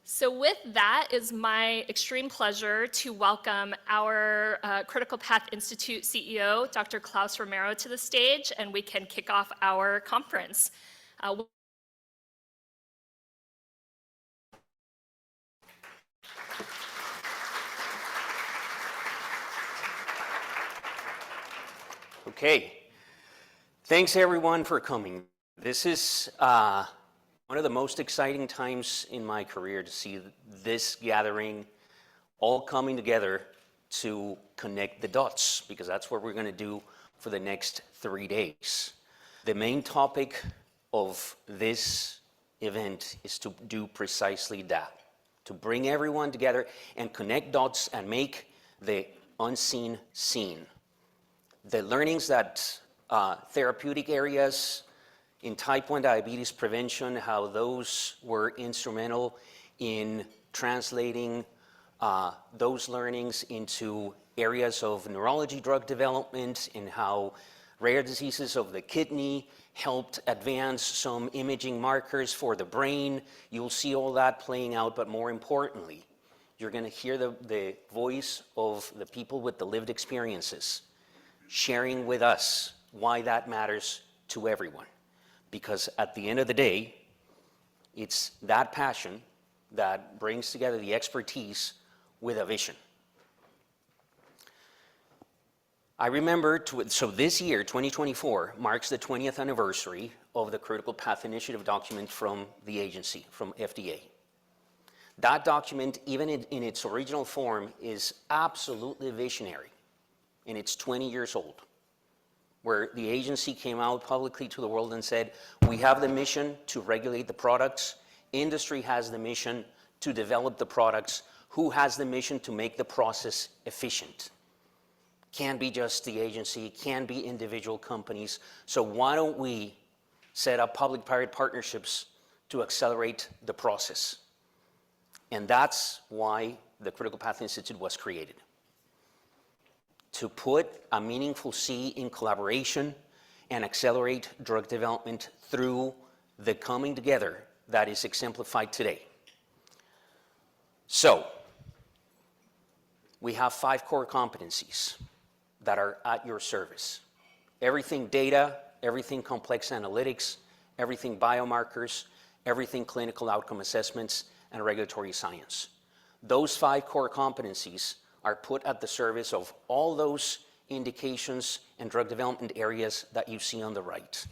So with that, it's my extreme pleasure to welcome our Critical Path Institute CEO, Dr. Klaus Romero, to the stage, and we can kick off our conference. Okay, thanks everyone for coming. This is one of the most exciting times in my career to see this gathering all coming together to connect the dots, because that's what we're going to do for the next 3 days. The main topic of this event is to do precisely that, to bring everyone together and connect dots and make the unseen seen. The learnings that therapeutic areas in type 1 diabetes prevention, how those were instrumental in translating those learnings into areas of neurology drug development, and how rare diseases of the kidney helped advance some imaging markers for the brain. You'll see all that playing out, but more importantly, you're going to hear the voice of the people with the lived experiences, sharing with us why that matters to everyone. Because at the end of the day, it's that passion that brings together the expertise with a vision. I remember, so this year, 2024, marks the 20th anniversary of the Critical Path Initiative document from the agency, from FDA. That document, even in its original form, is absolutely visionary, and it's 20 years old, where the agency came out publicly to the world and said, we have the mission to regulate the products, industry has the mission to develop the products, who has the mission to make the process efficient? Can't be just the agency, can't be individual companies, so why don't we set up public-private partnerships to accelerate the process? And that's why the Critical Path Institute was created, to put a meaningful C in collaboration and accelerate drug development through the coming together that is exemplified today. So, we have 5 core competencies that are at your service. Everything data, everything complex analytics, everything biomarkers, everything clinical outcome assessments, and regulatory science. Those 5 core competencies are put at the service of all those indications and drug development areas that you see on the right.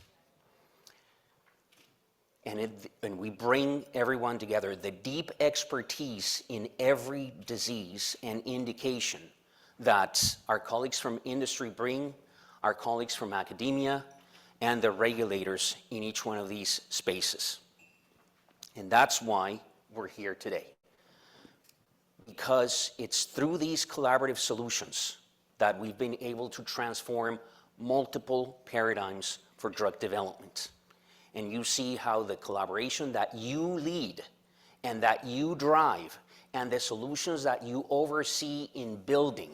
And we bring everyone together, the deep expertise in every disease and indication that our colleagues from industry bring, our colleagues from academia, and the regulators in each one of these spaces. And that's why we're here today. Because it's through these collaborative solutions that we've been able to transform multiple paradigms for drug development. And you see how the collaboration that you lead and that you drive and the solutions that you oversee in building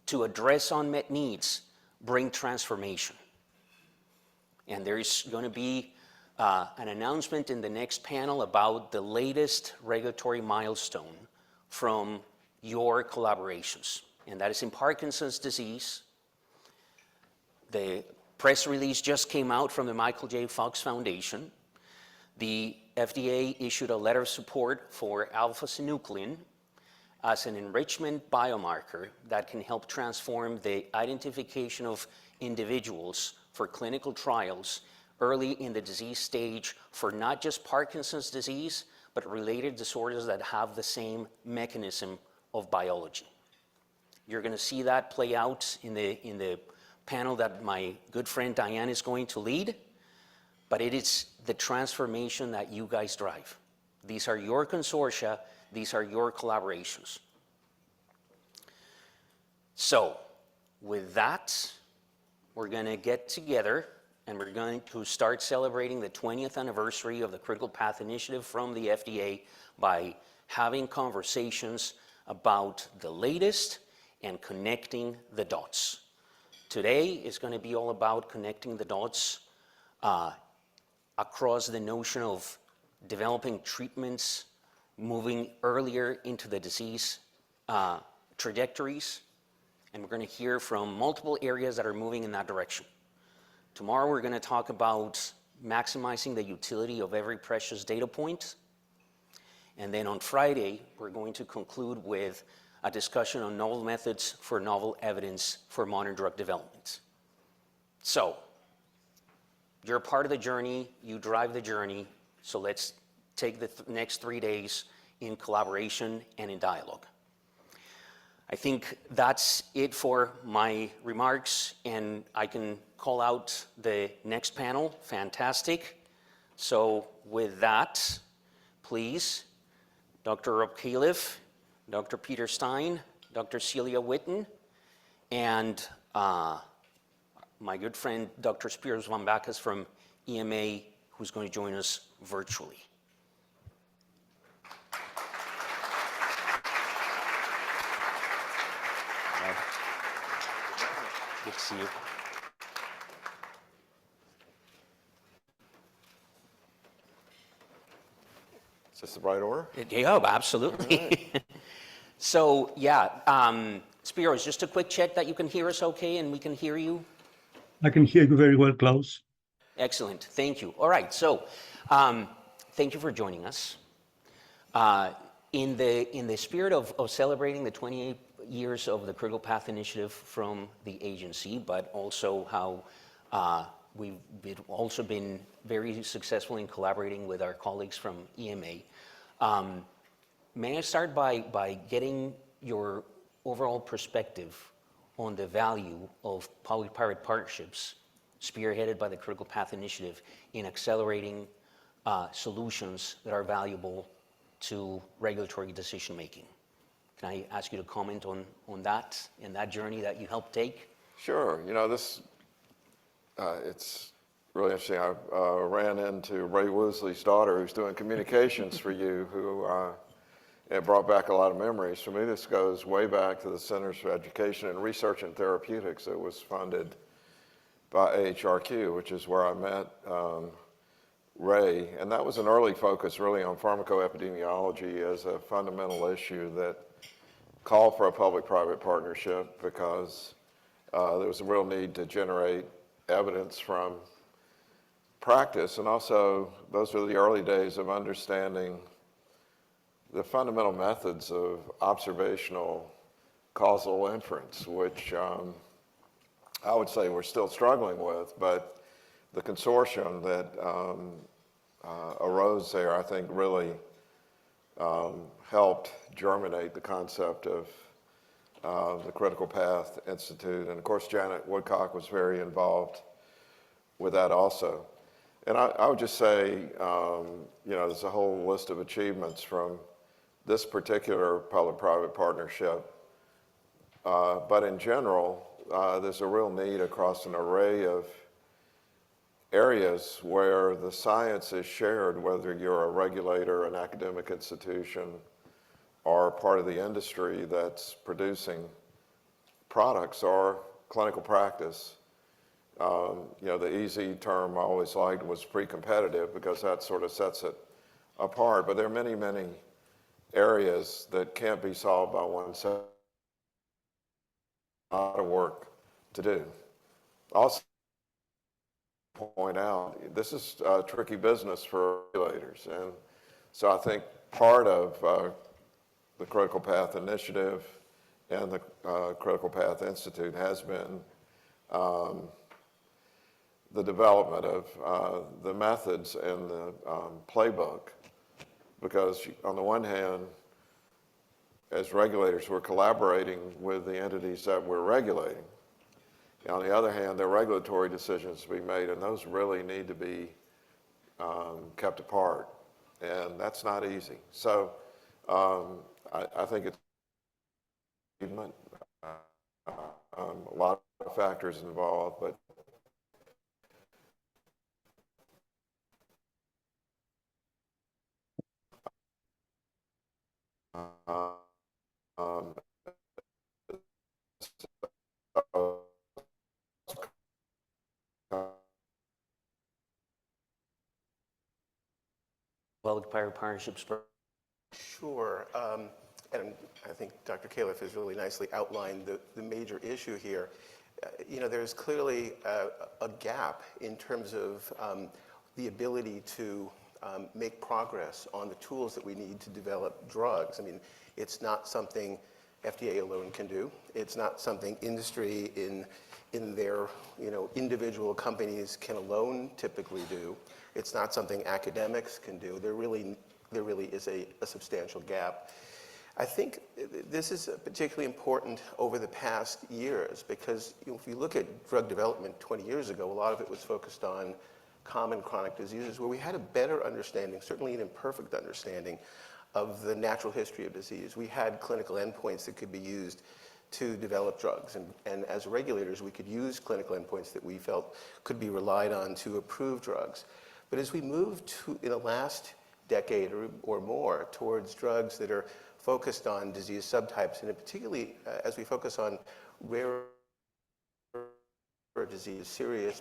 to address unmet needs bring transformation. And there's going to be an announcement in the next panel about the latest regulatory milestone from your collaborations, and that is in Parkinson's disease. The press release just came out from the Michael J. Fox Foundation. The FDA issued a letter of support for alpha-synuclein as an enrichment biomarker that can help transform the identification of individuals for clinical trials early in the disease stage for not just Parkinson's disease, but related disorders that have the same mechanism of biology. You're going to see that play out in the panel that my good friend Diane is going to lead, but it is the transformation that you guys drive. These are your consortia, these are your collaborations. So, with that, we're going to get together and we're going to start celebrating the 20th anniversary of the Critical Path Initiative from the FDA by having conversations about the latest and connecting the dots. Today is going to be all about connecting the dots across the notion of developing treatments moving earlier into the disease trajectories, and we're going to hear from multiple areas that are moving in that direction. Tomorrow we're going to talk about maximizing the utility of every precious data point. And then on Friday, we're going to conclude with a discussion on novel methods for novel evidence for modern drug development. So, you're part of the journey, you drive the journey, so let's take the next 3 days in collaboration and in dialogue. I think that's it for my remarks, and I can call out the next panel. Fantastic. So with that, please, Dr. Robert Califf, Dr. Peter Stein, Dr. Cellia Witten, and my good friend, Dr. Spiros Vamvakas from EMA, who's going to join us virtually. Good to see you. Is this the right order? Yeah, absolutely. Right. So, yeah, Spiros, just a quick check that you can hear us okay and we can hear you. I can hear you very well, Klaus. Excellent, thank you. All right, so thank you for joining us. In the spirit of celebrating the 28 years of the Critical Path Initiative from the agency, but also how we've also been very successful in collaborating with our colleagues from EMA. May I start by getting your overall perspective on the value of public-private partnerships spearheaded by the Critical Path Initiative in accelerating solutions that are valuable to regulatory decision-making. Can I ask you to comment on that and that journey that you helped take? Sure. You know, it's really interesting. I ran into Ray Woosley's daughter, who's doing communications for you, who it brought back a lot of memories. For me, this goes way back to the Centers for Education and Research and Therapeutics. It was funded by AHRQ, which is where I met Ray. And that was an early focus really on pharmacoepidemiology as a fundamental issue that called for a public-private partnership because there was a real need to generate evidence from practice. And also, those were the early days of understanding the fundamental methods of observational causal inference, which I would say we're still struggling with, but the consortium that arose there, I think, really helped germinate the concept of the Critical Path Institute. And of course, Janet Woodcock was very involved with that also. And I would just say, you know, there's a whole list of achievements from this particular public-private partnership. But in general, there's a real need across an array of areas where the science is shared, whether you're a regulator, an academic institution, or part of the industry that's producing products or clinical practice. You know, the easy term I always liked was pre-competitive because that sort of sets it apart. But there are many, many areas that can't be solved by oneself. A lot of work to do. Also, point out, this is a tricky business for regulators. And so I think part of the Critical Path Initiative and the Critical Path Institute has been the development of the methods and the playbook. Because on the one hand, as regulators, we're collaborating with the entities that we're regulating. On the other hand, there are regulatory decisions to be made, and those really need to be kept apart. And that's not easy. So I think it's achievement. A lot of factors involved, but Public-private partnerships Sure. And I think Dr. Califf has really nicely outlined the major issue here. There's clearly a gap in terms of the ability to make progress on the tools that we need to develop drugs. I mean, it's not something FDA alone can do. It's not something industry in their individual companies can alone typically do. It's not something academics can do. There really is a substantial gap. I think this is particularly important over the past years because if you look at drug development 20 years ago, a lot of it was focused on common chronic diseases where we had a better understanding, certainly an imperfect understanding, of the natural history of disease. We had clinical endpoints that could be used to develop drugs. And as regulators, we could use clinical endpoints that we felt could be relied on to approve drugs. But as we moved in the last decade or more towards drugs that are focused on disease subtypes, and particularly as we focus on rare disease, serious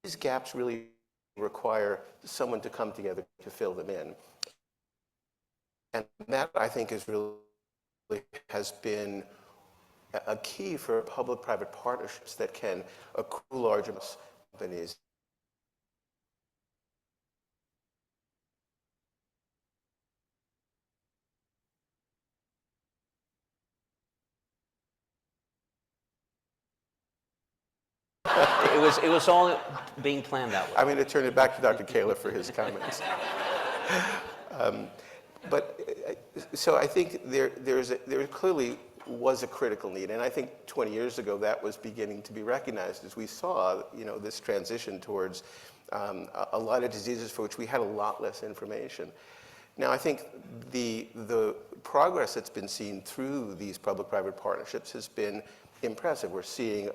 these gaps really require someone to come together to fill them in. And that, I think, has been a key for public-private partnerships that can accrue large amounts of companies. It was all being planned that way. I'm going to turn it back to Dr. Califf for his comments. So I think there clearly was a critical need, and I think 20 years ago that was beginning to be recognized as we saw, this transition towards a lot of diseases for which we had a lot less information. Now, I think the progress that's been seen through these public-private partnerships has been impressive. We're seeing,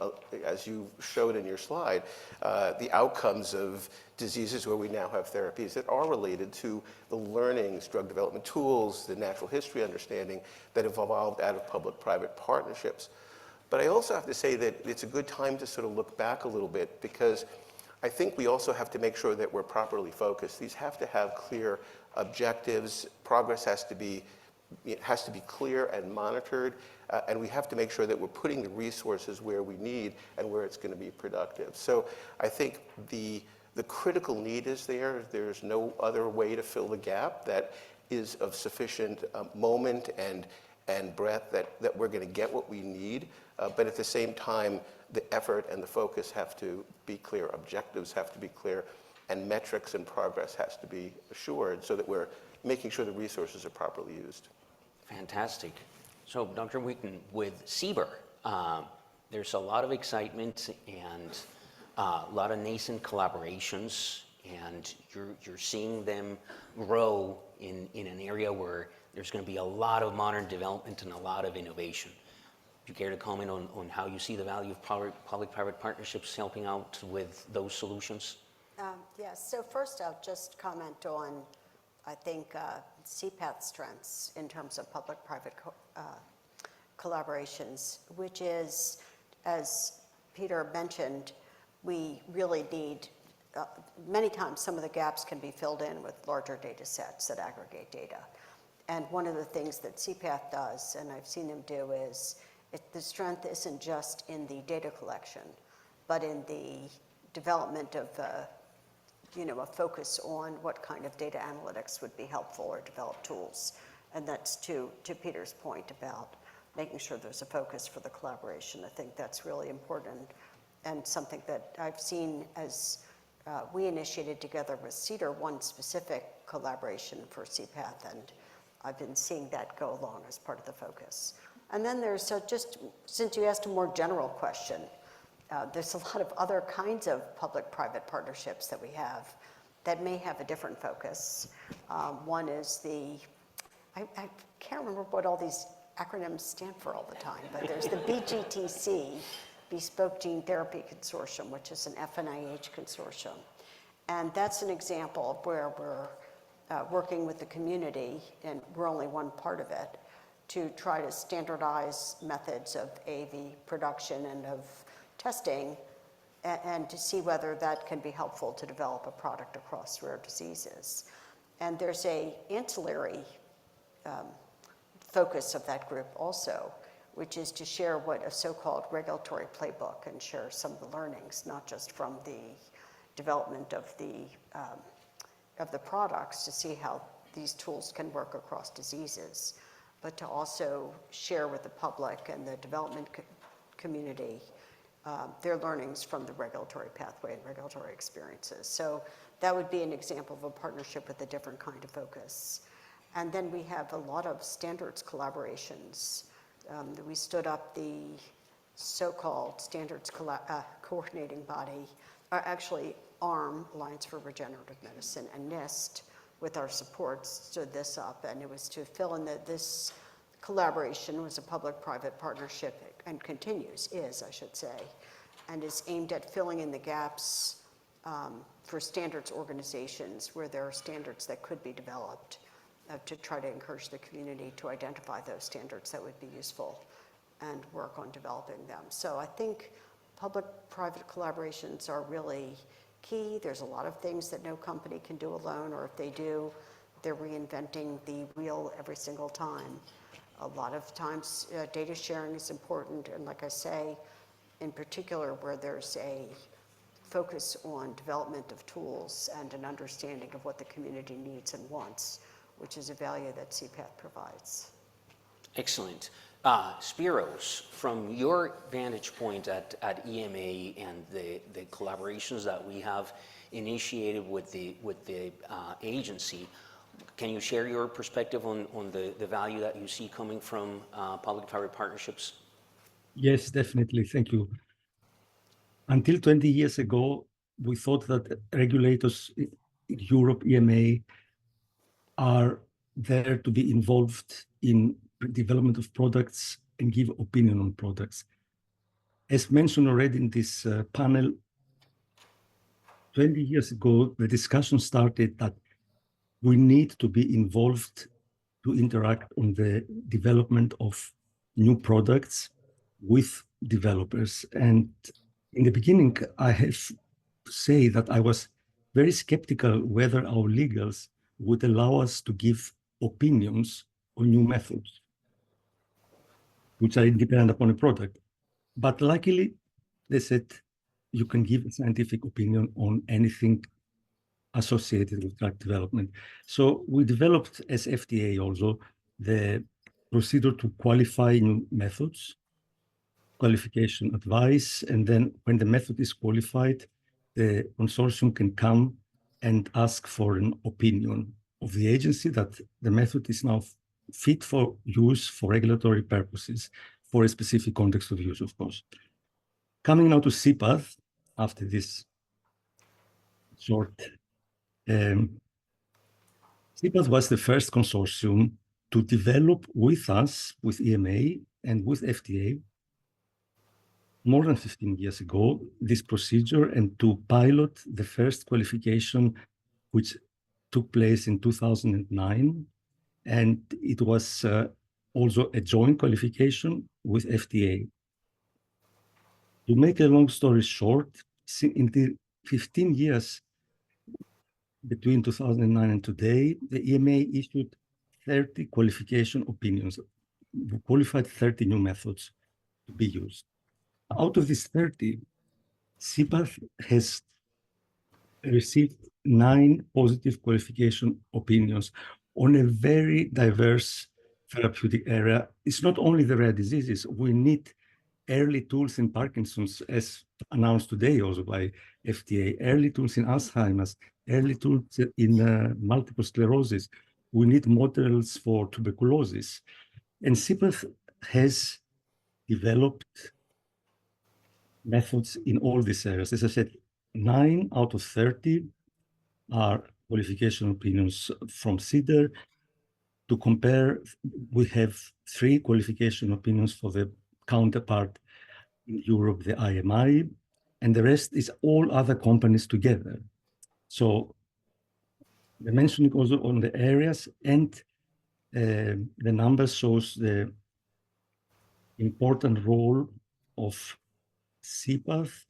as you showed in your slide, the outcomes of diseases where we now have therapies that are related to the learnings, drug development tools, the natural history understanding that have evolved out of public-private partnerships. But I also have to say that it's a good time to sort of look back a little bit because I think we also have to make sure that we're properly focused. These have to have clear objectives. Progress has to be clear and monitored, and we have to make sure that we're putting the resources where we need and where it's going to be productive. So I think the critical need is there. There's no other way to fill the gap that is of sufficient moment and breadth that we're going to get what we need. But at the same time, the effort and the focus have to be clear, objectives have to be clear, and metrics and progress has to be assured so that we're making sure the resources are properly used. Fantastic. So, Dr. Witten, with CBER, there's a lot of excitement and a lot of nascent collaborations, and you're seeing them grow in an area where there's going to be a lot of modern development and a lot of innovation. Do you care to comment on how you see the value of public-private partnerships helping out with those solutions? Yes, so first I'll just comment on, I think, CPAT's strengths in terms of public-private collaborations, which is, as Peter mentioned, we really need, many times some of the gaps can be filled in with larger data sets that aggregate data. And one of the things that CPAT does, and I've seen them do, is the strength isn't just in the data collection, but in the development of a focus on what kind of data analytics would be helpful or develop tools. And that's to Peter's point about making sure there's a focus for the collaboration. I think that's really important and something that I've seen as we initiated together with CEDAR one specific collaboration for CPAT, and I've been seeing that go along as part of the focus. And then there's just, since you asked a more general question, there's a lot of other kinds of public-private partnerships that we have that may have a different focus. One is I can't remember what all these acronyms stand for all the time, but there's the BGTC, Bespoke Gene Therapy Consortium, which is an FNIH consortium. And that's an example of where we're working with the community, and we're only one part of it, to try to standardize methods of AAV production and of testing, and to see whether that can be helpful to develop a product across rare diseases. And there's a ancillary focus of that group also, which is to share what a so-called regulatory playbook and share some of the learnings, not just from the development of the products to see how these tools can work across diseases, but to also share with the public and the development community their learnings from the regulatory pathway and regulatory experiences. So that would be an example of a partnership with a different kind of focus. And then we have a lot of standards collaborations. We stood up the so-called standards coordinating body, or actually ARM, Alliance for Regenerative Medicine, and NIST, with our support, stood this up, and it was to fill in this collaboration was a public-private partnership, and is, I should say, and is aimed at filling in the gaps for standards organizations where there are standards that could be developed, to try to encourage the community to identify those standards that would be useful and work on developing them. So I think public-private collaborations are really key. There's a lot of things that no company can do alone, or if they do, they're reinventing the wheel every single time. A lot of times data sharing is important, and like I say, in particular where there's a focus on development of tools and an understanding of what the community needs and wants, which is a value that CPATH provides. Excellent. Spiros, from your vantage point at EMA and the collaborations that we have initiated with the agency, can you share your perspective on the value that you see coming from public-private partnerships? Yes, definitely. Thank you. Until 20 years ago, we thought that regulators in Europe, EMA, are there to be involved in development of products and give opinion on products. As mentioned already in this panel, 20 years ago, the discussion started that we need to be involved to interact on the development of new products with developers. And in the beginning, I have to say that I was very skeptical whether our legals would allow us to give opinions on new methods, which are independent upon a product. But luckily, they said you can give a scientific opinion on anything associated with drug development. So we developed, as FDA also, the procedure to qualify new methods, qualification advice, and then when the method is qualified, the consortium can come and ask for an opinion of the agency that the method is now fit for use for regulatory purposes, for a specific context of use, of course. Coming now to CPATH, after this short, CPATH was the first consortium to develop with us, with EMA and with FDA, more than 15 years ago, this procedure, and to pilot the first qualification, which took place in 2009. And it was also a joint qualification with FDA. To make a long story short, in the 15 years between 2009 and today, the EMA issued 30 qualification opinions, qualified 30 new methods to be used. Out of these 30, CPATH has received 9 positive qualification opinions on a very diverse therapeutic area. It's not only the rare diseases. We need early tools in Parkinson's, as announced today also by FDA, early tools in Alzheimer's, early tools in multiple sclerosis. We need models for tuberculosis. And CPATH has developed methods in all these areas. As I said, 9 out of 30 are qualification opinions from CDER. To compare, we have 3 qualification opinions for the counterpart in Europe, the IMI, and the rest is all other companies together. So They're mentioning also on the areas, and the numbers shows the important role of CPATH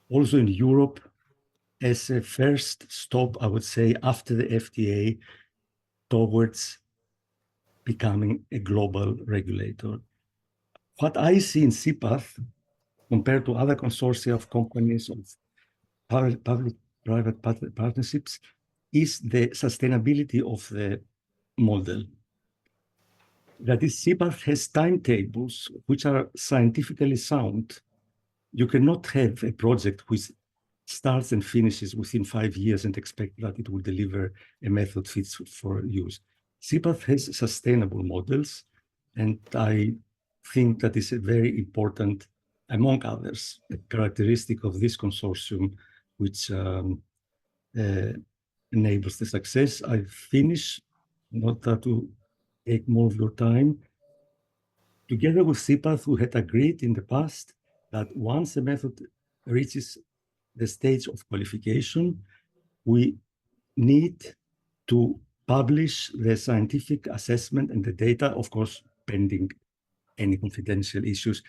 also in Europe as a first stop, I would say, after the FDA towards becoming a global regulator. What I see in CPATH compared to other consortia of companies of public-private partnerships is the sustainability of the model. That is, CPATH has timetables which are scientifically sound. You cannot have a project which starts and finishes within 5 years and expect that it will deliver a method fit for use. CPATH has sustainable models, and I think that is a very important, among others, a characteristic of this consortium, which enables the success. I finish, not to take more of your time. Together with CPATH, we had agreed in the past that once a method reaches the stage of qualification, we need to publish the scientific assessment and the data, of course, pending any confidential issues,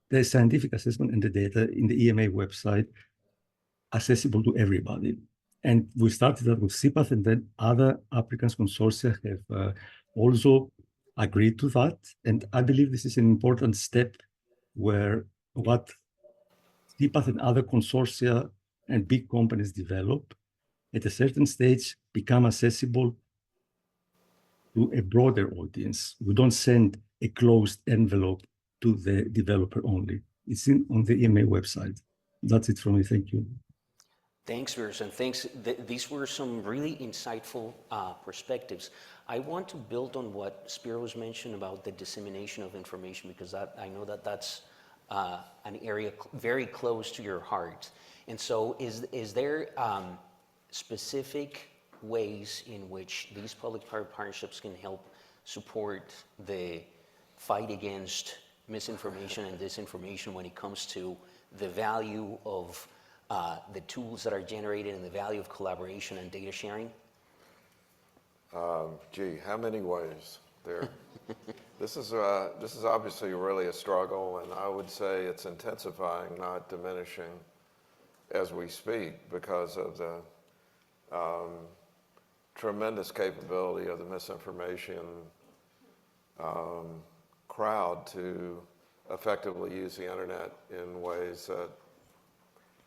the scientific assessment and the data in the EMA website, accessible to everybody. And we started that with CPATH, and then other applicants consortia have also agreed to that. And I believe this is an important step where what CPATH and other consortia and big companies develop at a certain stage become accessible to a broader audience. We don't send a closed envelope to the developer only. It's on the EMA website. That's it from me. Thank you. Thanks, Spiros, and thanks. These were some really insightful perspectives. I want to build on what Spiros mentioned about the dissemination of information, because I know that that's an area very close to your heart. And so is there specific ways in which these public-private partnerships can help support the fight against misinformation and disinformation when it comes to the value of the tools that are generated and the value of collaboration and data sharing? Gee, how many ways there? This is obviously really a struggle, and I would say it's intensifying, not diminishing, as we speak, because of the tremendous capability of the misinformation crowd to effectively use the internet in ways that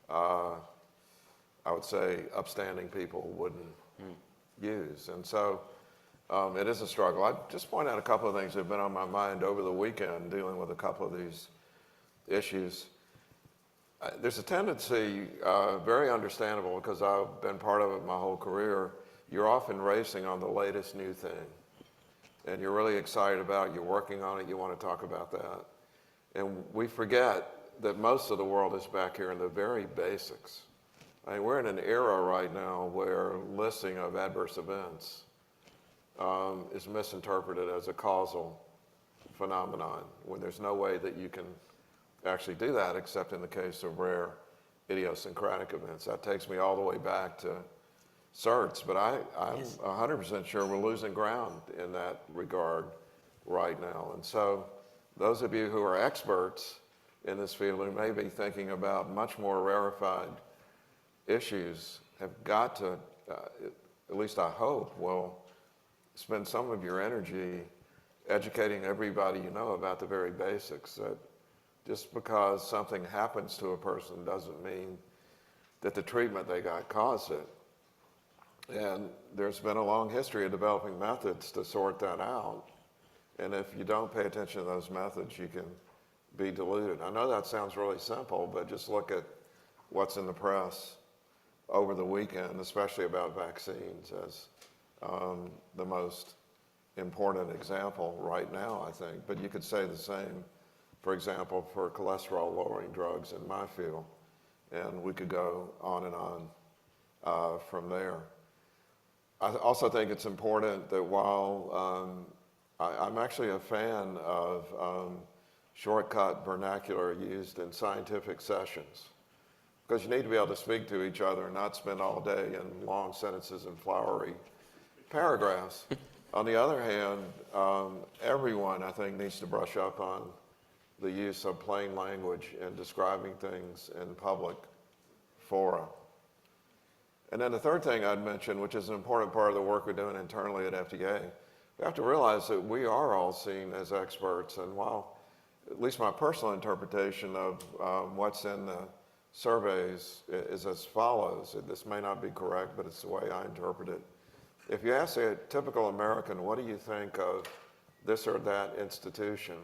I would say upstanding people wouldn't use. And so it is a struggle. I'd just point out a couple of things that have been on my mind over the weekend dealing with a couple of these issues. There's a tendency, very understandable, because I've been part of it my whole career, you're often racing on the latest new thing. And you're really excited about it, you're working on it, you want to talk about that. And we forget that most of the world is back here in the very basics. I mean, we're in an era right now where listing of adverse events is misinterpreted as a causal phenomenon, when there's no way that you can actually do that except in the case of rare idiosyncratic events. That takes me all the way back to certs, but I'm 100% sure we're losing ground in that regard right now. And so those of you who are experts in this field who may be thinking about much more rarefied issues have got to, at least I hope, will spend some of your energy educating everybody you know about the very basics, that just because something happens to a person doesn't mean that the treatment they got caused it. And there's been a long history of developing methods to sort that out. And if you don't pay attention to those methods, you can be deluded. I know that sounds really simple, but just look at what's in the press over the weekend, especially about vaccines, as the most important example right now, I think. But you could say the same, for example, for cholesterol-lowering drugs in my field. And we could go on and on from there. I also think it's important that while I'm actually a fan of shortcut vernacular used in scientific sessions, because you need to be able to speak to each other and not spend all day in long sentences and flowery paragraphs. On the other hand, everyone, I think, needs to brush up on the use of plain language in describing things in public fora. And then the third thing I'd mention, which is an important part of the work we're doing internally at FDA, we have to realize that we are all seen as experts. And while, at least my personal interpretation of what's in the surveys is as follows. This may not be correct, but it's the way I interpret it. If you ask a typical American, what do you think of this or that institution?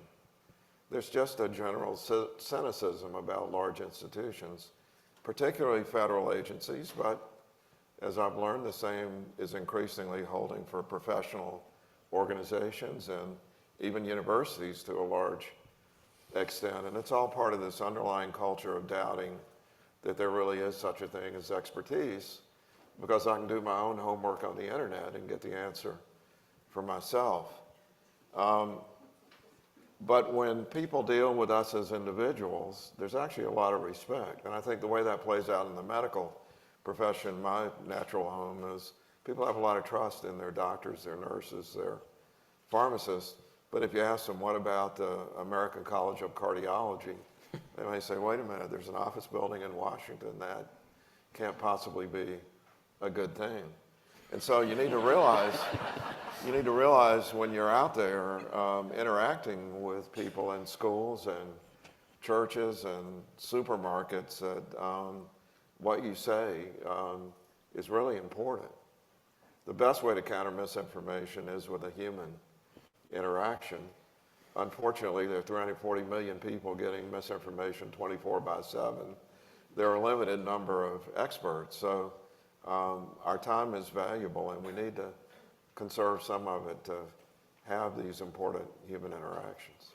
There's just a general cynicism about large institutions, particularly federal agencies, but as I've learned, the same is increasingly holding for professional organizations and even universities to a large extent. And it's all part of this underlying culture of doubting that there really is such a thing as expertise, because I can do my own homework on the internet and get the answer for myself. But when people deal with us as individuals, there's actually a lot of respect. And I think the way that plays out in the medical profession, my natural home, is people have a lot of trust in their doctors, their nurses, their pharmacists. But if you ask them, what about the American College of Cardiology? They may say, wait a minute, there's an office building in Washington. That can't possibly be a good thing. And so you need to realize when you're out there interacting with people in schools and churches and supermarkets that what you say is really important. The best way to counter misinformation is with a human interaction. Unfortunately, there are 340 million people getting misinformation 24/7. There are a limited number of experts, so our time is valuable and we need to conserve some of it to have these important human interactions.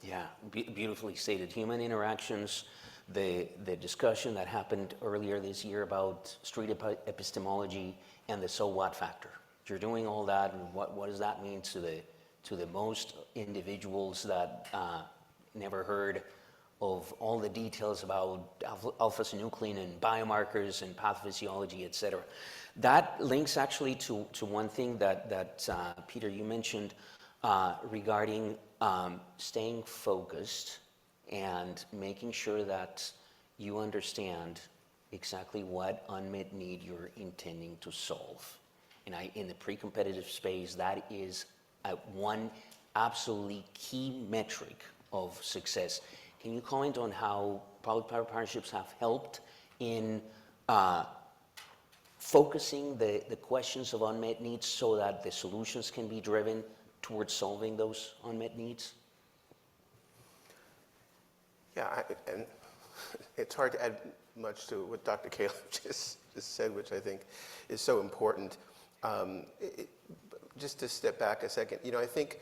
Yeah, beautifully stated. Human interactions, the discussion that happened earlier this year about street epistemology and the so what factor. You're doing all that, and what does that mean to the most individuals that never heard of all the details about alpha-synuclein and biomarkers and pathophysiology, et cetera. That links actually to one thing that Peter, you mentioned regarding staying focused and making sure that you understand exactly what unmet need you're intending to solve. And in the pre-competitive space, that is one absolutely key metric of success. Can you comment on how public-private partnerships have helped in focusing the questions of unmet needs so that the solutions can be driven towards solving those unmet needs? Yeah, and it's hard to add much to what Dr. Califf just said, which I think is so important. Just to step back a second, I think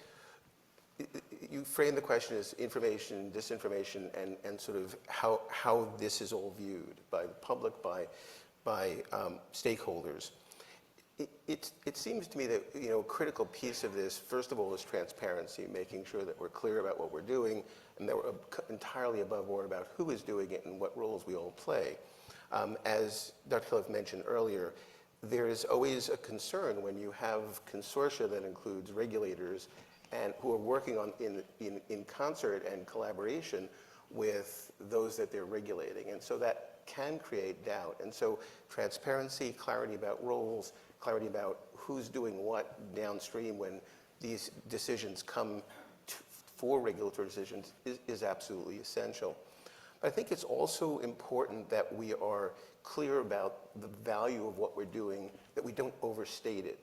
you frame the question as information, disinformation, and sort of how this is all viewed by the public, by stakeholders. It seems to me that a critical piece of this, first of all, is transparency, making sure that we're clear about what we're doing and that we're entirely above board about who is doing it and what roles we all play. As Dr. Califf mentioned earlier, there is always a concern when you have consortia that includes regulators and who are working in concert and collaboration with those that they're regulating. And so that can create doubt. And so transparency, clarity about roles, clarity about who's doing what downstream when these decisions come for regulatory decisions is absolutely essential. But I think it's also important that we are clear about the value of what we're doing, that we don't overstate it.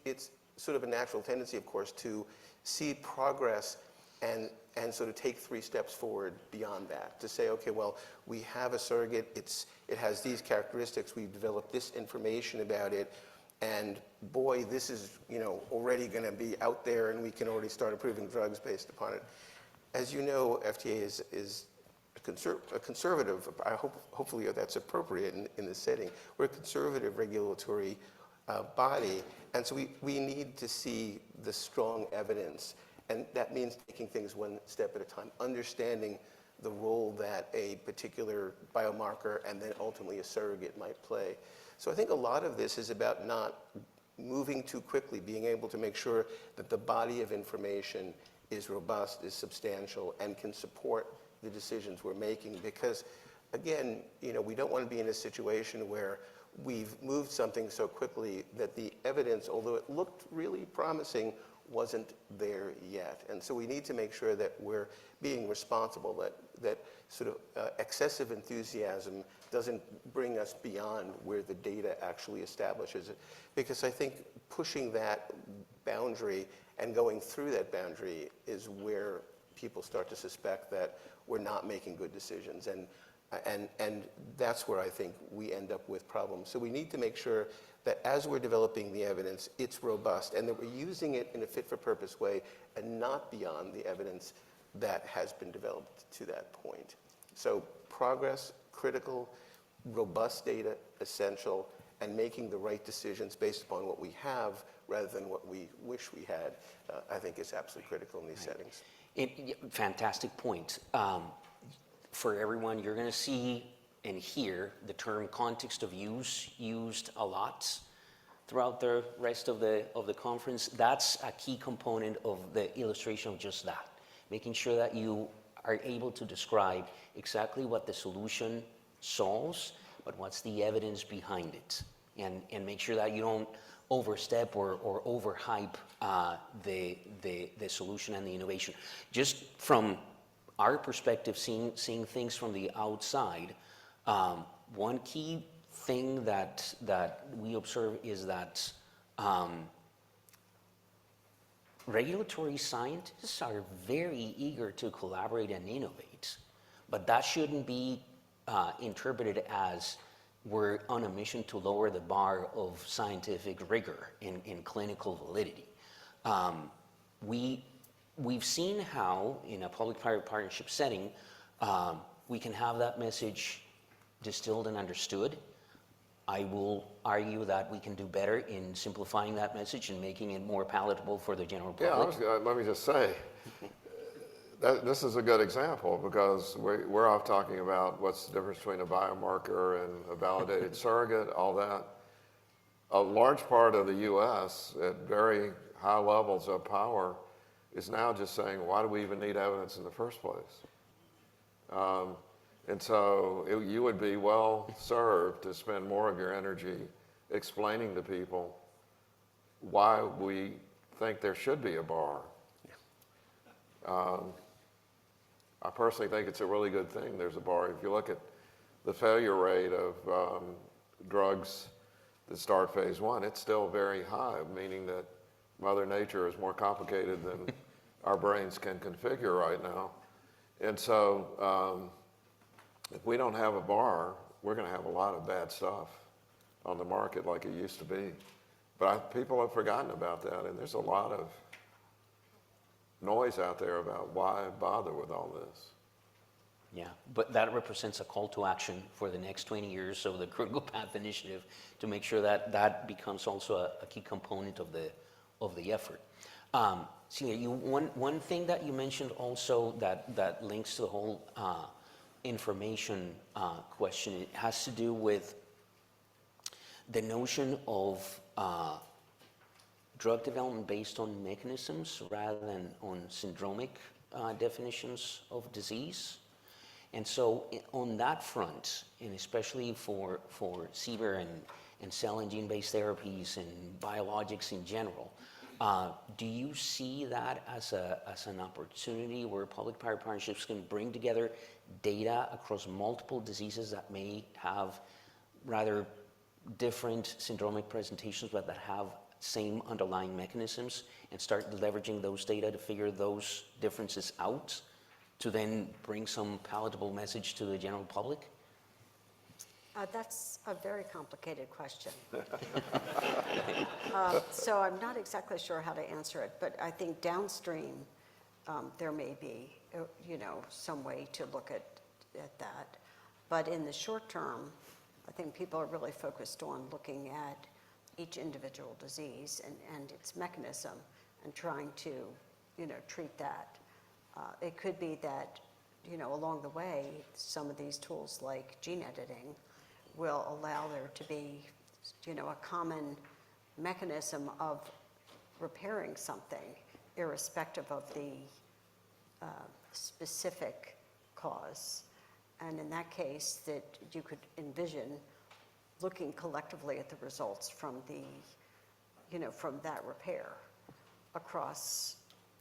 It's sort of a natural tendency, of course, to see progress and sort of take 3 steps forward beyond that, to say, okay, well, we have a surrogate, it has these characteristics, we've developed this information about it, and boy, this is already going to be out there and we can already start approving drugs based upon it. As you know, FDA is a conservative, hopefully that's appropriate in this setting. We're a conservative regulatory body, and so we need to see the strong evidence, and that means taking things one step at a time, understanding the role that a particular biomarker and then ultimately a surrogate might play. So I think a lot of this is about not moving too quickly, being able to make sure that the body of information is robust, is substantial, and can support the decisions we're making. Because again, we don't want to be in a situation where we've moved something so quickly that the evidence, although it looked really promising, wasn't there yet. And so we need to make sure that we're being responsible, that sort of excessive enthusiasm doesn't bring us beyond where the data actually establishes it. Because I think pushing that boundary and going through that boundary is where people start to suspect that we're not making good decisions. And that's where I think we end up with problems. So we need to make sure that as we're developing the evidence, it's robust and that we're using it in a fit-for-purpose way and not beyond the evidence that has been developed to that point. So progress, critical, robust data, essential, and making the right decisions based upon what we have rather than what we wish we had, I think is absolutely critical in these settings. Fantastic point. For everyone, you're going to see and hear the term context of use used a lot throughout the rest of the conference. That's a key component of the illustration of just that, making sure that you are able to describe exactly what the solution solves, but what's the evidence behind it, and make sure that you don't overstep or overhype the solution and the innovation. Just from our perspective, seeing things from the outside, one key thing that we observe is that regulatory scientists are very eager to collaborate and innovate, but that shouldn't be interpreted as we're on a mission to lower the bar of scientific rigor in clinical validity. We've seen how, in a public-private partnership setting, we can have that message distilled and understood. I will argue that we can do better in simplifying that message and making it more palatable for the general public. Yeah, let me just say, this is a good example because we're off talking about what's the difference between a biomarker and a validated surrogate, all that. A large part of the U.S. at very high levels of power is now just saying, why do we even need evidence in the first place? And so you would be well served to spend more of your energy explaining to people why we think there should be a bar. I personally think it's a really good thing there's a bar. If you look at the failure rate of drugs that start phase 1, it's still very high, meaning that Mother Nature is more complicated than our brains can configure right now. And so if we don't have a bar, we're going to have a lot of bad stuff on the market like it used to be. But people have forgotten about that, and there's a lot of noise out there about why bother with all this. Yeah, but that represents a call to action for the next 20 years of the Critical Path Initiative to make sure that that becomes also a key component of the effort. Celia, one thing that you mentioned also that links to the whole information question, it has to do with the notion of drug development based on mechanisms rather than on syndromic definitions of disease. And so on that front, and especially for CBER and cell and gene-based therapies and biologics in general, do you see that as an opportunity where public-private partnerships can bring together data across multiple diseases that may have rather different syndromic presentations but that have same underlying mechanisms, and start leveraging those data to figure those differences out to then bring some palatable message to the general public? That's a very complicated question. So I'm not exactly sure how to answer it, but I think downstream there may be, some way to look at that. But in the short term, I think people are really focused on looking at each individual disease and its mechanism and trying to, treat that. It could be that along the way, some of these tools like gene editing will allow there to be, a common mechanism of repairing something, irrespective of the specific cause. And in that case, that you could envision looking collectively at the results from from that repair across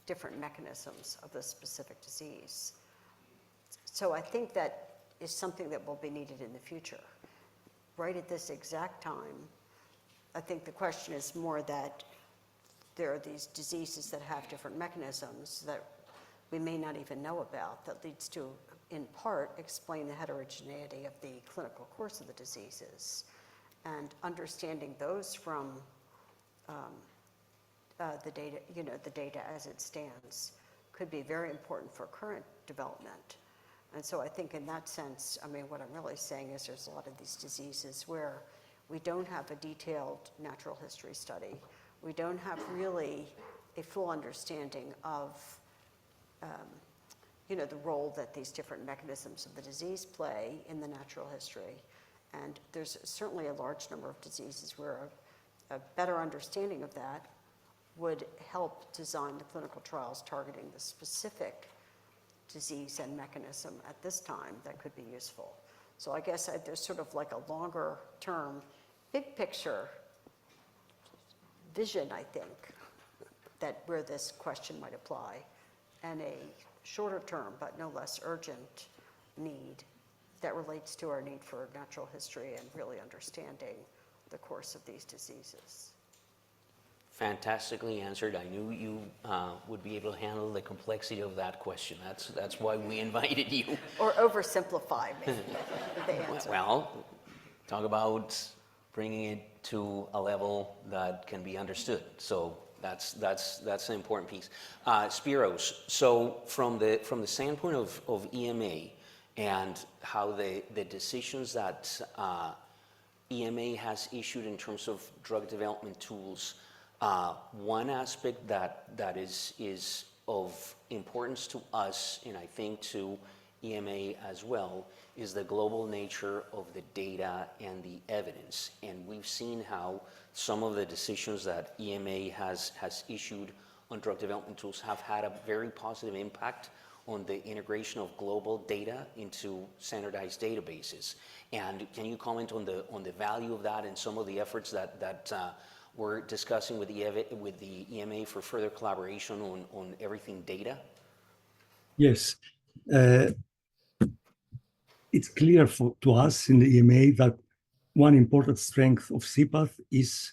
different mechanisms of the specific disease. So I think that is something that will be needed in the future. Right at this exact time, I think the question is more that there are these diseases that have different mechanisms that we may not even know about, that leads to, in part, explain the heterogeneity of the clinical course of the diseases. And understanding those from the data, the data as it stands, could be very important for current development. And so I think in that sense, what I'm really saying is there's a lot of these diseases where we don't have a detailed natural history study. We don't have really a full understanding of the role that these different mechanisms of the disease play in the natural history. And there's certainly a large number of diseases where a better understanding of that would help design the clinical trials targeting the specific disease and mechanism at this time that could be useful. So I guess there's sort of like a longer term, big picture vision, I think, that where this question might apply, and a shorter term, but no less urgent need that relates to our need for natural history and really understanding the course of these diseases. Fantastically answered. I knew you would be able to handle the complexity of that question. That's why we invited you. Or oversimplify maybe the answer. Well, talk about bringing it to a level that can be understood. So that's an important piece. Spiros, so from the standpoint of EMA and how the decisions that EMA has issued in terms of drug development tools, one aspect that is of importance to us, and I think to EMA as well, is the global nature of the data and the evidence. And we've seen how some of the decisions that EMA has issued on drug development tools have had a very positive impact on the integration of global data into standardized databases. And can you comment on the value of that and some of the efforts that we're discussing with the EMA for further collaboration on everything data? Yes. It's clear to us in the EMA that one important strength of CPATH is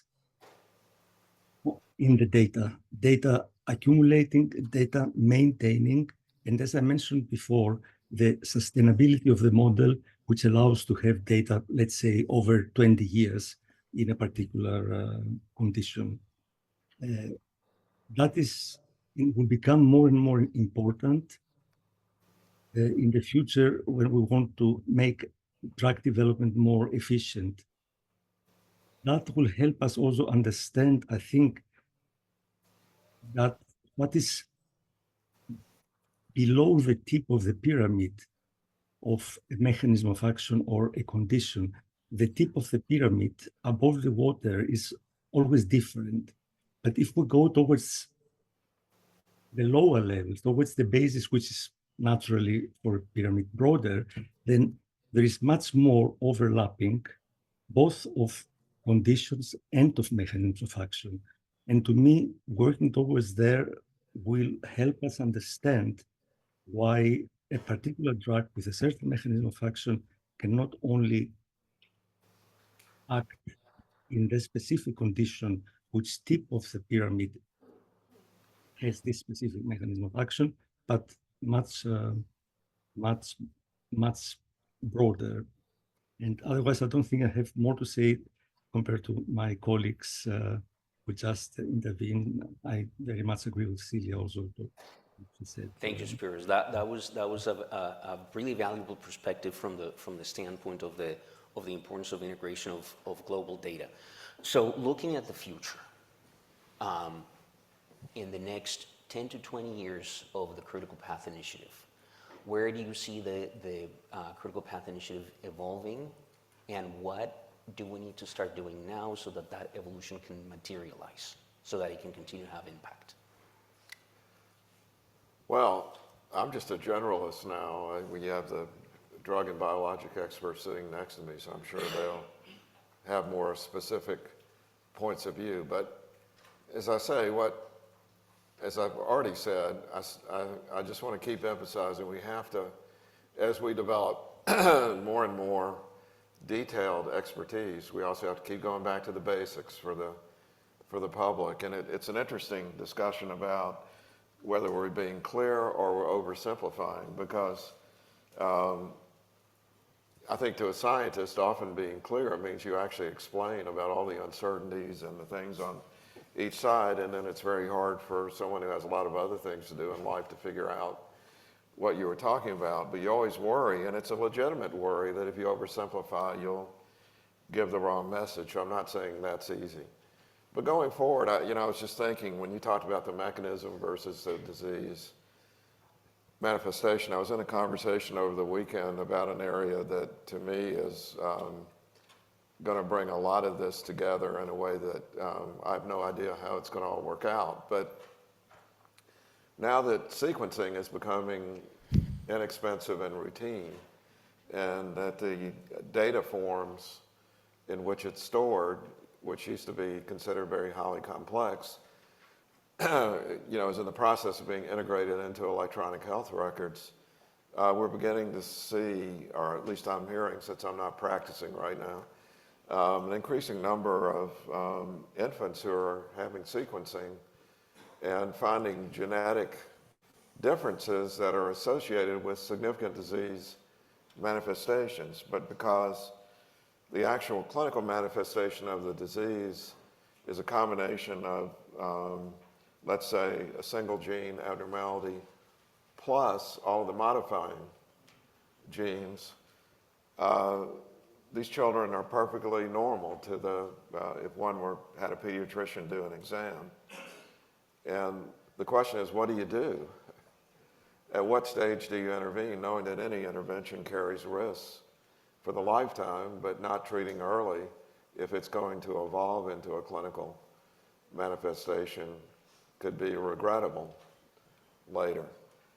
in the data accumulating, data maintaining, and as I mentioned before, the sustainability of the model, which allows to have data, let's say, over 20 years in a particular condition. That will become more and more important in the future when we want to make drug development more efficient. That will help us also understand, I think, that what is below the tip of the pyramid of a mechanism of action or a condition. The tip of the pyramid above the water is always different. But if we go towards the lower levels, towards the basis, which is naturally for a pyramid broader, then there is much more overlapping, both of conditions and of mechanisms of action. And to me, working towards there will help us understand why a particular drug with a certain mechanism of action can not only act in the specific condition which tip of the pyramid has this specific mechanism of action, but much broader. And otherwise, I don't think I have more to say compared to my colleagues who just intervened. I very much agree with Celia also. She said. Thank you, Spiros. That was a really valuable perspective from the standpoint of the importance of integration of global data. So looking at the future, in the next 10 to 20 years of the Critical Path Initiative, where do you see the critical path initiative evolving, and what do we need to start doing now so that that evolution can materialize, so that it can continue to have impact? Well, I'm just a generalist now. We have the drug and biologic experts sitting next to me, so I'm sure they'll have more specific points of view. But as I say, as I've already said, I just want to keep emphasizing we have to, as we develop more and more detailed expertise, we also have to keep going back to the basics for the public. And it's an interesting discussion about whether we're being clear or we're oversimplifying, because I think to a scientist, often being clear means you actually explain about all the uncertainties and the things on each side, and then it's very hard for someone who has a lot of other things to do in life to figure out what you were talking about. But you always worry, and it's a legitimate worry, that if you oversimplify, you'll give the wrong message. I'm not saying that's easy. But going forward, I was just thinking, when you talked about the mechanism versus the disease manifestation, I was in a conversation over the weekend about an area that, to me, is going to bring a lot of this together in a way that I have no idea how it's going to all work out. But now that sequencing is becoming inexpensive and routine, and that the data forms in which it's stored, which used to be considered very highly complex, is in the process of being integrated into electronic health records, we're beginning to see, or at least I'm hearing, since I'm not practicing right now, an increasing number of infants who are having sequencing and finding genetic differences that are associated with significant disease manifestations. But because the actual clinical manifestation of the disease is a combination of, let's say, a single gene abnormality plus all of the modifying genes, these children are perfectly normal to if one had a pediatrician do an exam. And the question is, what do you do? At what stage do you intervene, knowing that any intervention carries risks for the lifetime, but not treating early if it's going to evolve into a clinical manifestation could be regrettable later.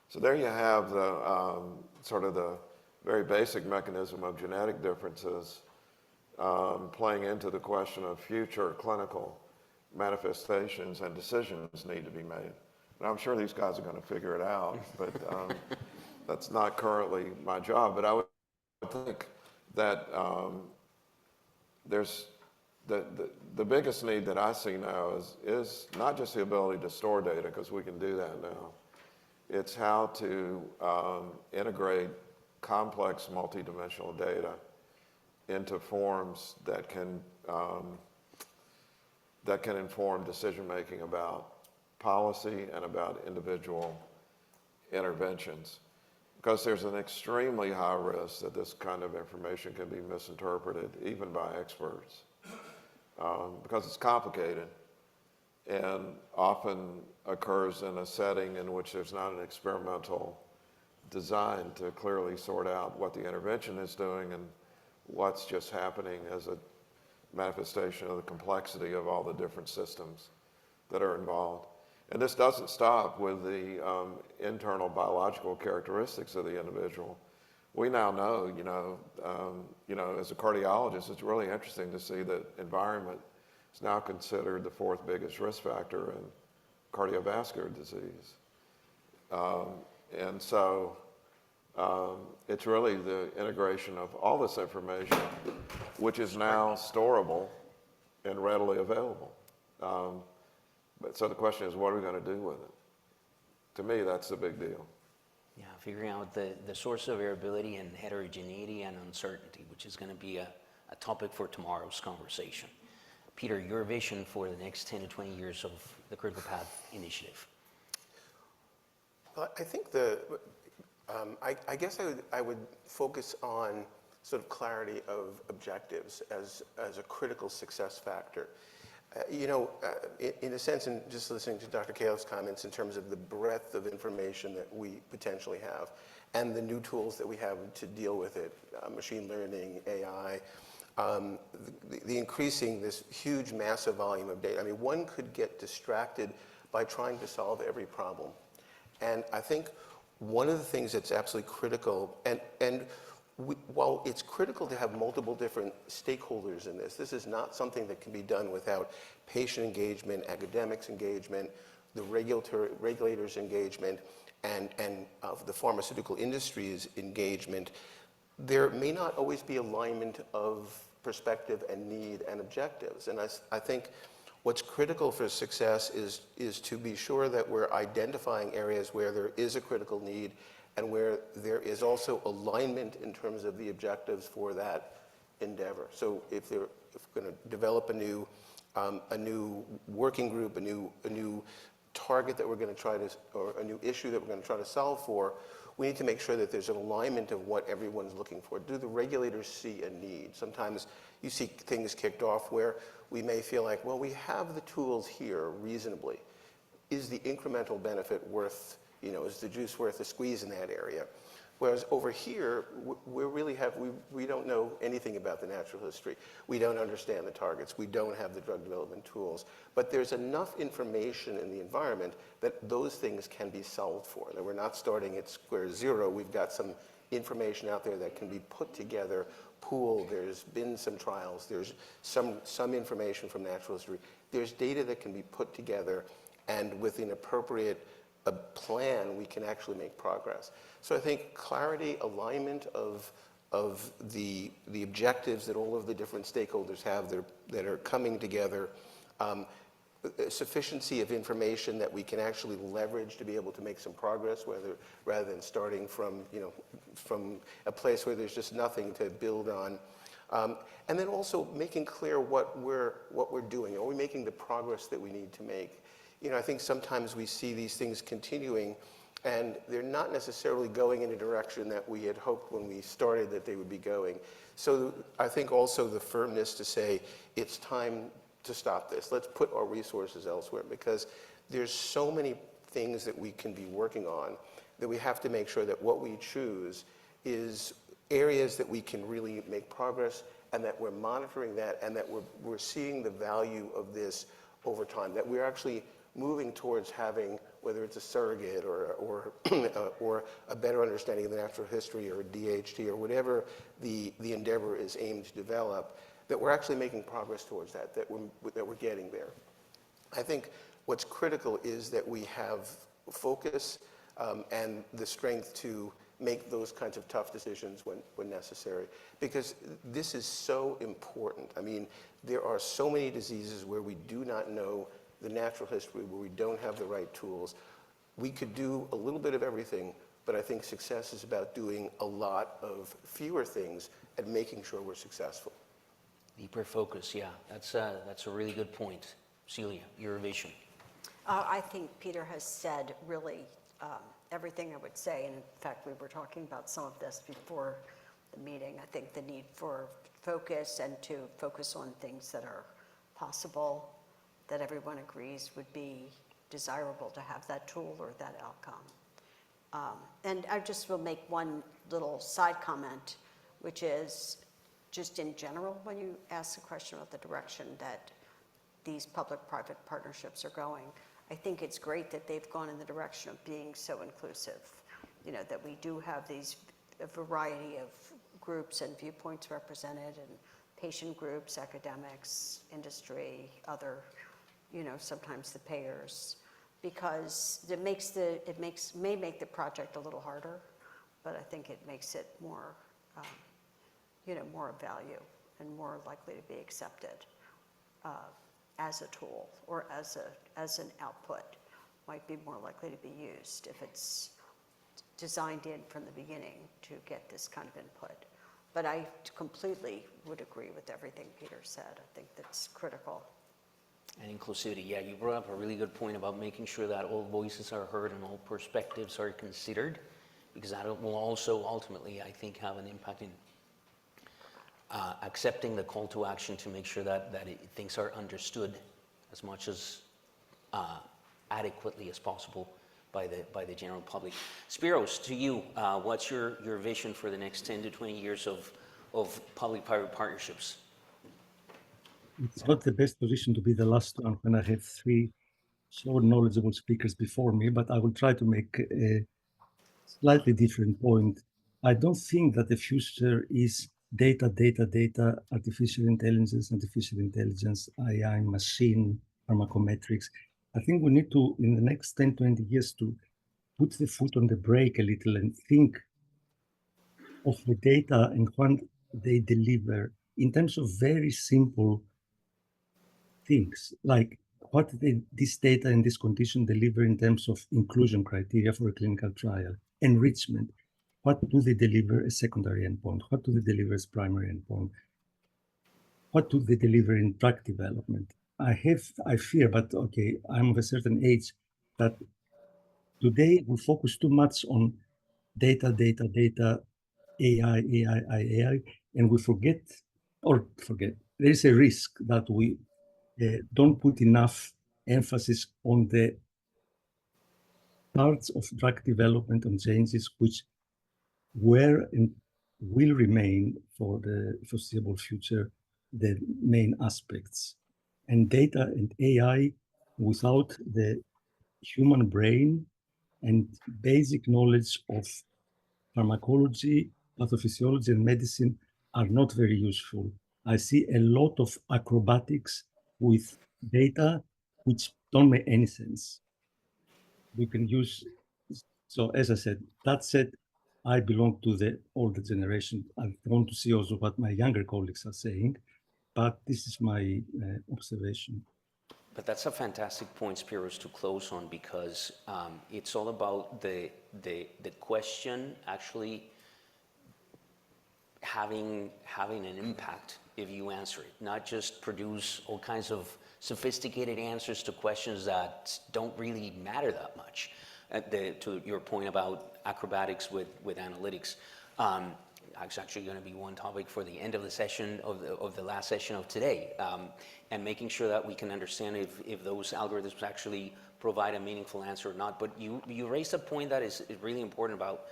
So there you have the sort of the very basic mechanism of genetic differences playing into the question of future clinical manifestations, and decisions need to be made. And I'm sure these guys are going to figure it out, but that's not currently my job. But I would think that there's the biggest need that I see now is not just the ability to store data, because we can do that now. It's how to integrate complex multidimensional data into forms that can inform decision-making about policy and about individual interventions. Because there's an extremely high risk that this kind of information can be misinterpreted, even by experts, because it's complicated and often occurs in a setting in which there's not an experimental design to clearly sort out what the intervention is doing and what's just happening as a manifestation of the complexity of all the different systems that are involved. And this doesn't stop with the internal biological characteristics of the individual. We now know, as a cardiologist, it's really interesting to see that environment is now considered the fourth biggest risk factor in cardiovascular disease. And so it's really the integration of all this information, which is now storable and readily available. So the question is, what are we going to do with it? To me, that's the big deal. Yeah, figuring out the source of variability and heterogeneity and uncertainty, which is going to be a topic for tomorrow's conversation. Peter, your vision for the next 10 to 20 years of the Critical Path Initiative. Well, I think I guess I would focus on sort of clarity of objectives as a critical success factor. In a sense, and just listening to Dr. Califf's comments in terms of the breadth of information that we potentially have and the new tools that we have to deal with it, machine learning, AI, the increasing this huge, massive volume of data. I mean, one could get distracted by trying to solve every problem. And I think one of the things that's absolutely critical, while it's critical to have multiple different stakeholders in this is not something that can be done without patient engagement, academics engagement, the regulators engagement, and the pharmaceutical industry's engagement. There may not always be alignment of perspective and need and objectives. And I think what's critical for success is to be sure that we're identifying areas where there is a critical need and where there is also alignment in terms of the objectives for that endeavor. So if we're going to develop a new working group, a new target that we're going to try to, or a new issue that we're going to try to solve for, we need to make sure that there's an alignment of what everyone's looking for. Do the regulators see a need? Sometimes you see things kicked off where we may feel like, well, we have the tools here reasonably. Is the incremental benefit worth, is the juice worth the squeeze in that area? Whereas over here, we don't know anything about the natural history. We don't understand the targets. We don't have the drug development tools. But there's enough information in the environment that those things can be solved for. That we're not starting at square zero. We've got some information out there that can be put together, pooled. There's been some trials. There's some information from natural history. There's data that can be put together, and with an appropriate plan, we can actually make progress. So I think clarity, alignment of the objectives that all of the different stakeholders have that are coming together, sufficiency of information that we can actually leverage to be able to make some progress, rather than starting from a place where there's just nothing to build on. And then also making clear what we're doing. Are we making the progress that we need to make? I think sometimes we see these things continuing, and they're not necessarily going in a direction that we had hoped when we started that they would be going. So I think also the firmness to say, it's time to stop this. Let's put our resources elsewhere, because there's so many things that we can be working on that we have to make sure that what we choose is areas that we can really make progress, and that we're monitoring that, and that we're seeing the value of this over time, that we're actually moving towards having, whether it's a surrogate or a better understanding of the natural history, or a DHT, or whatever the endeavor is aimed to develop, that we're actually making progress towards that we're getting there. I think what's critical is that we have focus and the strength to make those kinds of tough decisions when necessary, because this is so important. I mean, there are so many diseases where we do not know the natural history, where we don't have the right tools. We could do a little bit of everything, but I think success is about doing a lot of fewer things and making sure we're successful. Deeper focus, yeah. That's a really good point. Celia, your vision. I think Peter has said really everything I would say. And in fact, we were talking about some of this before the meeting. I think the need for focus, and to focus on things that are possible, that everyone agrees would be desirable to have that tool or that outcome. And I just will make one little side comment, which is just in general, when you ask the question about the direction that these public-private partnerships are going, I think it's great that they've gone in the direction of being so inclusive, that we do have a variety of groups and viewpoints represented, and patient groups, academics, industry, other, sometimes the payers, because it may make the project a little harder, but I think it makes it more, more of value and more likely to be accepted as a tool, or as an output might be more likely to be used if it's designed in from the beginning to get this kind of input. But I completely would agree with everything Peter said. I think that's critical. And inclusivity, yeah, you brought up a really good point about making sure that all voices are heard and all perspectives are considered, because that will also ultimately, I think, have an impact in accepting the call to action to make sure that things are understood as much as adequately as possible by the general public. Spiros, to you, what's your vision for the next 10 to 20 years of public-private partnerships? It's not the best position to be the last one when I have three so knowledgeable speakers before me, but I will try to make a slightly different point. I don't think that the future is data, artificial intelligence, AI, machine, pharmacometrics. I think we need to, in the next 10, 20 years, to put the foot on the brake a little and think of the data and what they deliver in terms of very simple things, like what this data in this condition deliver in terms of inclusion criteria for a clinical trial, enrichment, what do they deliver as secondary endpoint, what do they deliver as primary endpoint, what do they deliver in drug development. I fear, but okay, I'm of a certain age, that today we focus too much on data, AI, and we forget, there is a risk that we don't put enough emphasis on the parts of drug development and changes which were and will remain for the foreseeable future the main aspects. And data and AI, without the human brain and basic knowledge of pharmacology, pathophysiology, and medicine, are not very useful. I see a lot of acrobatics with data which don't make any sense. We can use, so as I said, that said, I belong to the older generation. I want to see also what my younger colleagues are saying, but this is my observation. But that's a fantastic point, Spiros, to close on, because it's all about the question actually having an impact if you answer it, not just produce all kinds of sophisticated answers to questions that don't really matter that much. To your point about acrobatics with analytics, it's actually going to be one topic for the end of the session of the last session of today, and making sure that we can understand if those algorithms actually provide a meaningful answer or not. But you raised a point that is really important about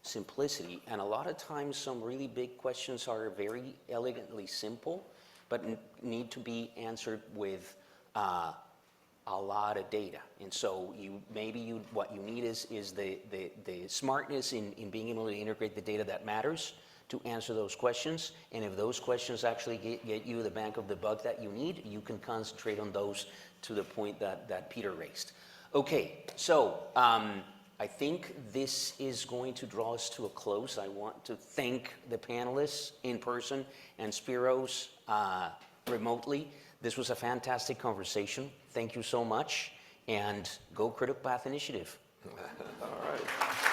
simplicity, and a lot of times some really big questions are very elegantly simple, but need to be answered with a lot of data. And so what you need is the smartness in being able to integrate the data that matters to answer those questions. And if those questions actually get you the bank of the buck that you need, you can concentrate on those, to the point that Peter raised. Okay, so I think this is going to draw us to a close. I want to thank the panelists in person and Spiros remotely. This was a fantastic conversation. Thank you so much, and go Critical Path Initiative. All right.